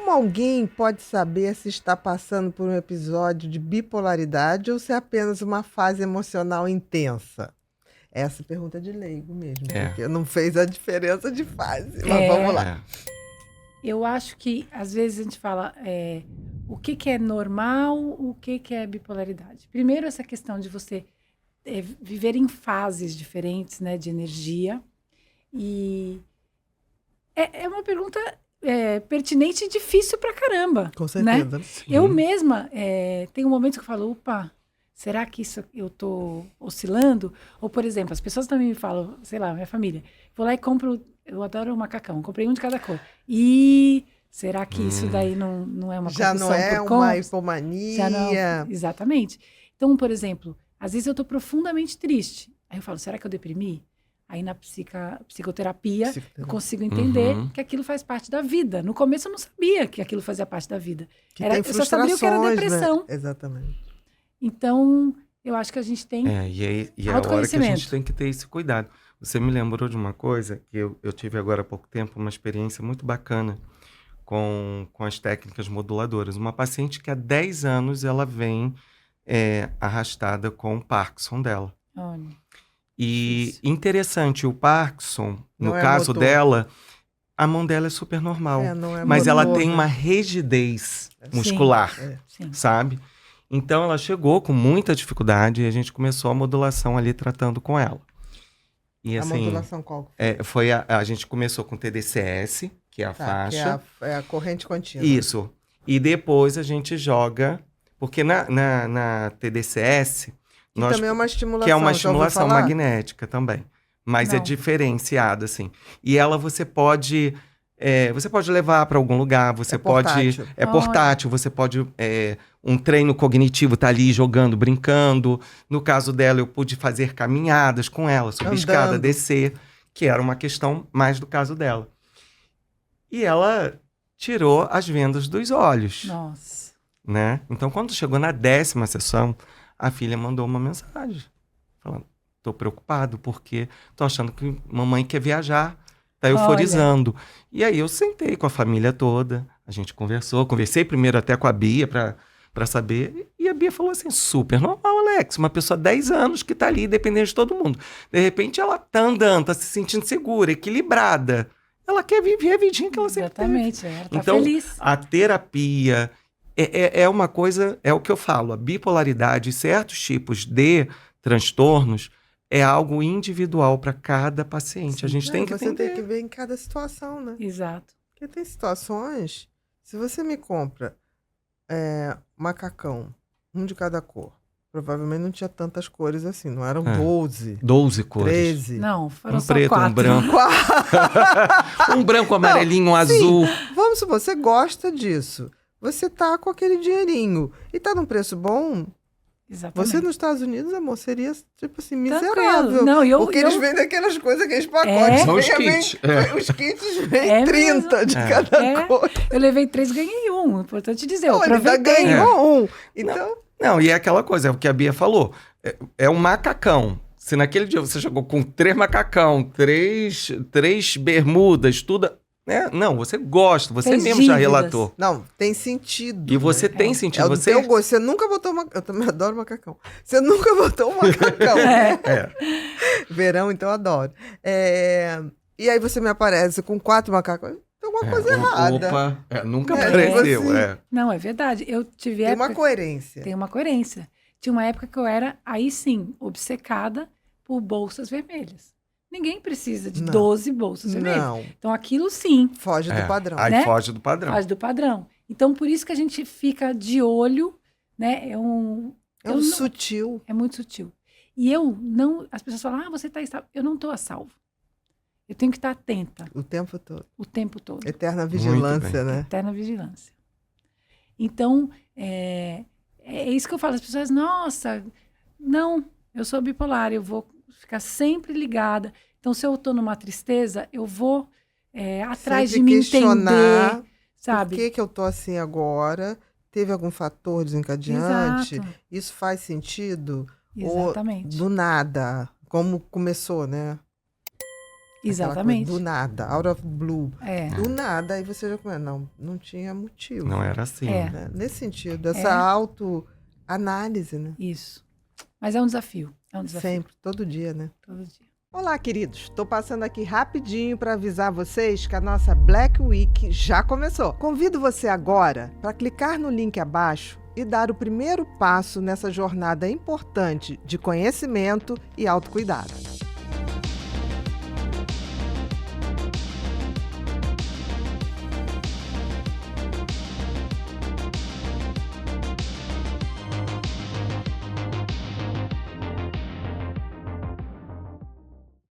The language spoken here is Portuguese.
Como alguém pode saber se está passando por um episódio de bipolaridade ou se é apenas uma fase emocional intensa? Essa pergunta é de leigo mesmo, porque não fez a diferença de fase. Mas vamos lá. Eu acho que, às vezes, a gente fala o que é normal, o que é bipolaridade. Primeiro, essa questão de você viver em fases diferentes, né, de energia. E é uma pergunta pertinente e difícil pra caramba. Com certeza. Né? Eu mesma tenho momentos que eu falo, opa, será que isso eu tô oscilando? Ou, por exemplo, as pessoas também me falam, sei lá, minha família, vou lá e compro, eu adoro o macacão, comprei um de cada cor. E será que isso daí não é uma compulsão já não é uma hipomania? Exatamente. Então, por exemplo, às vezes eu tô profundamente triste. Aí eu falo, será que eu deprimi? Aí na psicoterapia eu consigo entender que aquilo faz parte da vida. No começo eu não sabia que aquilo fazia parte da vida. Eu só sabia que era depressão. Né? Exatamente. Então, eu acho que a gente tem e é a hora que a gente tem que ter esse cuidado. Você me lembrou de uma coisa que eu tive agora há pouco tempo, uma experiência muito bacana com as técnicas moduladoras. Uma paciente que há 10 anos ela vem arrastada com o Parkinson dela. Olha. E interessante, o Parkinson, no caso dela, a mão dela é super normal. Mas ela tem uma rigidez muscular, sabe? Então ela chegou com muita dificuldade e a gente começou a modulação ali tratando com ela. E, assim, a modulação qual? Foi a gente começou com TDCS, que é a faixa. Que é a corrente contínua. Isso. E depois a gente joga, porque na TDCS... também é uma estimulação. Que é uma estimulação magnética também. Mas é diferenciada, assim. E ela você pode levar para algum lugar, você pode... Portátil. É portátil, você pode... um treino cognitivo, tá ali jogando, brincando. No caso dela, eu pude fazer caminhadas com ela, subir escada, descer, que era uma questão mais do caso dela. E ela tirou as vendas dos olhos. Nossa. Né? Então, quando chegou na 10ª sessão... A filha mandou uma mensagem, falando, tô preocupado, porque tô achando que mamãe quer viajar, tá euforizando. E aí eu sentei com a família toda, a gente conversei primeiro até com a Bia para saber, e a Bia falou assim, super normal, Alex, uma pessoa de 10 anos que tá ali dependendo de todo mundo. De repente ela tá andando, tá se sentindo segura, equilibrada. Ela quer viver a vidinha que ela sempre teve. Exatamente, ela tá então, feliz. A terapia... É uma coisa, é o que eu falo, a bipolaridade e certos tipos de transtornos é algo individual para cada paciente. Sim, a gente tem que você entender. tem que ver em cada situação, né? Exato. Porque tem situações, se você me compra macacão, um de cada cor, provavelmente não tinha tantas cores assim, não eram 12. 12 cores. 13. Não, foram só preto, 4. um branco. Um branco, amarelinho, um azul. Vamos supor, você gosta disso. Você tá com aquele dinheirinho e tá num preço bom. Exatamente. Você nos Estados Unidos, amor, seria tipo assim, miserável. Não, porque eles vendem aquelas coisas, aqueles pacotes. São os kits. Os kits vêm 30 de cada cor. Eu levei 3, ganhei 1. Importante dizer, eu ainda aproveitei. ganhou 1. Então... Não, e é aquela coisa, é o que a Bia falou. É um macacão. Se naquele dia você chegou com 3 macacão, 3 bermudas, tudo... Não, você gosta, você Fez mesmo dívidas. já relatou. Não, tem sentido. E você tem sentido. É o teu gosto. Você nunca botou eu também adoro macacão. Você nunca botou um macacão. Verão, então adoro. E aí você me aparece com 4 macacões. Tem alguma coisa errada. Opa, nunca apareceu. Assim. Não, é verdade. Eu tive Tem uma coerência. Tem uma coerência. Tinha uma época que eu era, aí sim, obcecada por bolsas vermelhas. Ninguém precisa de 12 bolsas vermelhas. Não. Então, aquilo sim. Foge do padrão. Aí foge do padrão. Foge do padrão. Então, por isso que a gente fica de olho, né? Sutil. É muito sutil. E as pessoas falam, você está estável. Eu não estou a salvo. Eu tenho que estar atenta. O tempo todo. O tempo todo. Eterna vigilância, né? Eterna vigilância. Então, é isso que eu falo. As pessoas, nossa, não, eu sou bipolar, eu vou ficar sempre ligada. Então, se eu estou numa tristeza, eu vou atrás de me entender, sabe? Por que eu estou assim agora? Teve algum fator desencadeante? Exato. Isso faz sentido? Exatamente. Ou do nada? Como começou, né? Exatamente. Coisa, do nada, out of blue. É. Do nada, aí você já começa. Não tinha motivo. Não era assim. Né? Nesse sentido, essa autoanálise, né? Isso. Mas é um desafio. É um desafio. Sempre, todo dia, né? Todo dia. Olá, queridos. Estou passando aqui rapidinho para avisar vocês que a nossa Black Week já começou. Convido você agora para clicar no link abaixo e dar o primeiro passo nessa jornada importante de conhecimento e autocuidado.